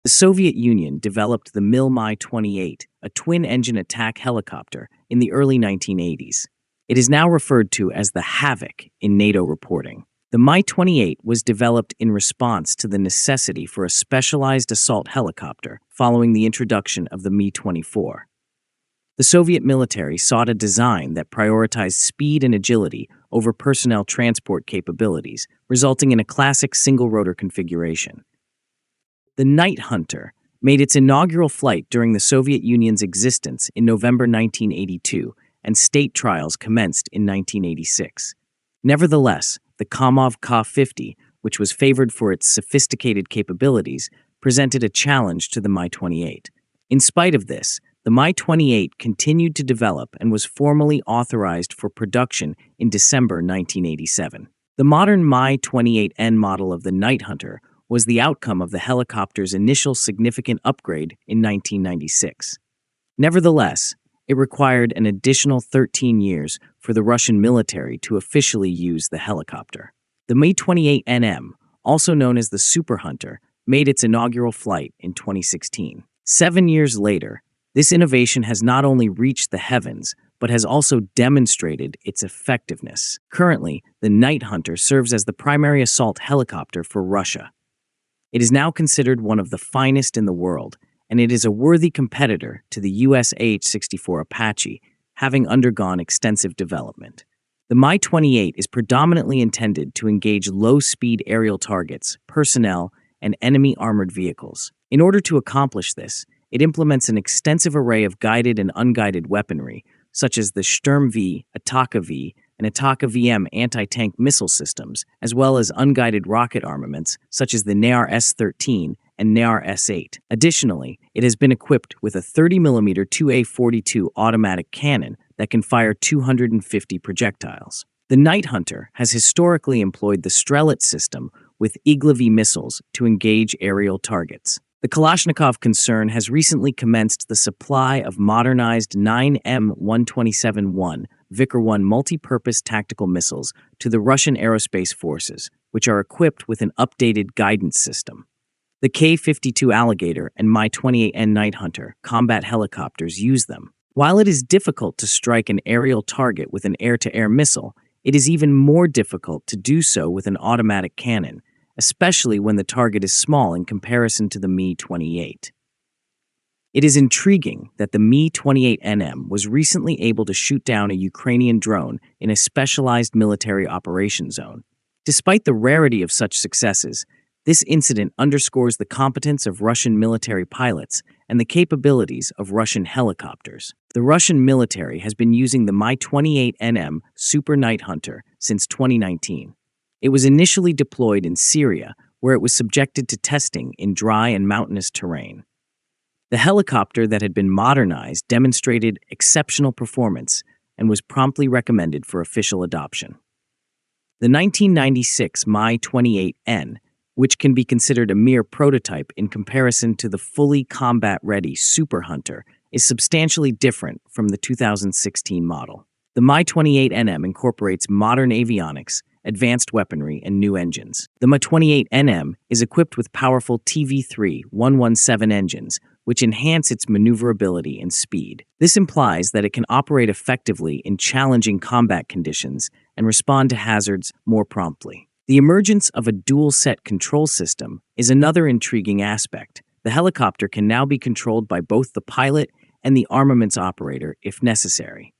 The Soviet Union developed the Mi-28, a twin-engine attack helicopter, in the early 1980s. It is now referred to as the Havoc in NATO reporting. The Mi-28 was developed in response to the necessity for a specialized assault helicopter following the introduction of the Mi-24. The Soviet military sought a design that prioritized speed and agility over personnel transport capabilities, resulting in a classic single-rotor configuration. The Night Hunter made its inaugural flight during the Soviet Union's existence in November 1982, and state trials commenced in 1986. Nevertheless, the Kamov Ka-50, which was favored for its sophisticated capabilities, presented a challenge to the Mi-28. In spite of this, the Mi-28 continued to develop and was formally authorized for production in December 1987. The modern Mi-28N model of the Night Hunter was the outcome of the helicopter's initial significant upgrade in 1996. Nevertheless, it required an additional 13 years for the Russian military to officially use the helicopter. The Mi-28NM, also known as the Super Hunter, made its inaugural flight in 2016. 7 years later, this innovation has not only reached the heavens, but has also demonstrated its effectiveness. Currently, the Night Hunter serves as the primary assault helicopter for Russia. It is now considered one of the finest in the world, and it is a worthy competitor to the US AH-64 Apache, having undergone extensive development. The Mi-28 is predominantly intended to engage low-speed aerial targets, personnel, and enemy armored vehicles. In order to accomplish this, it implements an extensive array of guided and unguided weaponry, such as the Shturm-V, Ataka-V, and Ataka-VM anti-tank missile systems, as well as unguided rocket armaments, such as the Nayar S-13 and Nayar S-8. Additionally, it has been equipped with a 30mm 2A42 automatic cannon that can fire 250 projectiles. The Night Hunter has historically employed the Strelet system with Igla-V missiles to engage aerial targets. The Kalashnikov concern has recently commenced the supply of modernized 9M127-1 Vickr-1 multipurpose tactical missiles to the Russian aerospace forces, which are equipped with an updated guidance system. The K-52 Alligator and Mi-28N Night Hunter combat helicopters use them. While it is difficult to strike an aerial target with an air-to-air missile, it is even more difficult to do so with an automatic cannon, especially when the target is small in comparison to the Mi-28. It is intriguing that the Mi-28NM was recently able to shoot down a Ukrainian drone in a specialized military operation zone. Despite the rarity of such successes, this incident underscores the competence of Russian military pilots and the capabilities of Russian helicopters. The Russian military has been using the Mi-28NM Super Night Hunter since 2019. It was initially deployed in Syria, where it was subjected to testing in dry and mountainous terrain. The helicopter that had been modernized demonstrated exceptional performance and was promptly recommended for official adoption. The 1996 Mi-28N, which can be considered a mere prototype in comparison to the fully combat-ready Super Hunter, is substantially different from the 2016 model. The Mi-28NM incorporates modern avionics, advanced weaponry, and new engines. The Mi-28NM is equipped with powerful TV3-117 engines, which enhance its maneuverability and speed. This implies that it can operate effectively in challenging combat conditions and respond to hazards more promptly. The emergence of a dual-set control system is another intriguing aspect. The helicopter can now be controlled by both the pilot and the armaments operator if necessary.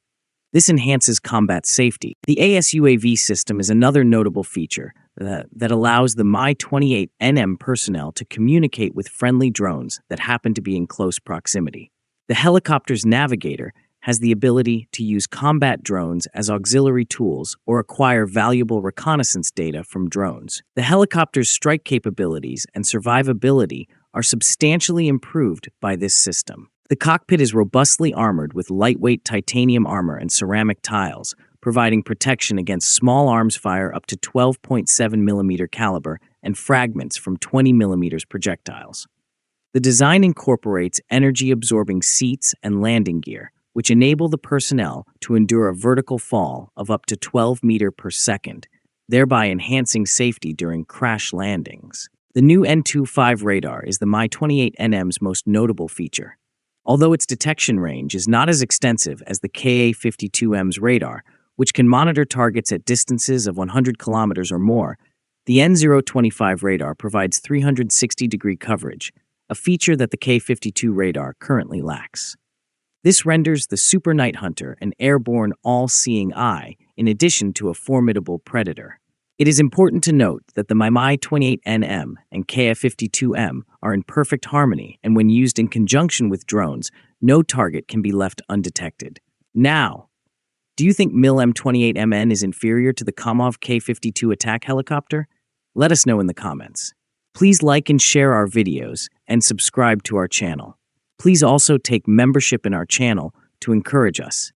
This enhances combat safety. The ASUAV system is another notable feature that allows the Mi-28NM personnel to communicate with friendly drones that happen to be in close proximity. The helicopter's navigator has the ability to use combat drones as auxiliary tools or acquire valuable reconnaissance data from drones. The helicopter's strike capabilities and survivability are substantially improved by this system. The cockpit is robustly armored with lightweight titanium armor and ceramic tiles, providing protection against small arms fire up to 12.7mm caliber and fragments from 20mm projectiles. The design incorporates energy-absorbing seats and landing gear, which enable the personnel to endure a vertical fall of up to 12 meters per second, thereby enhancing safety during crash landings. The new N25 radar is the Mi-28NM's most notable feature. Although its detection range is not as extensive as the Ka-52M's radar, which can monitor targets at distances of 100 kilometers or more, the N025 radar provides 360-degree coverage, a feature that the Ka-52 radar currently lacks. This renders the Super Night Hunter an airborne, all-seeing eye, in addition to a formidable predator. It is important to note that the Mi-28NM and Ka-52M are in perfect harmony, and when used in conjunction with drones, no target can be left undetected. Now, do you think Mi-28MN is inferior to the Kamov Ka-52 attack helicopter? Let us know in the comments. Please like and share our videos and subscribe to our channel. Please also take membership in our channel to encourage us.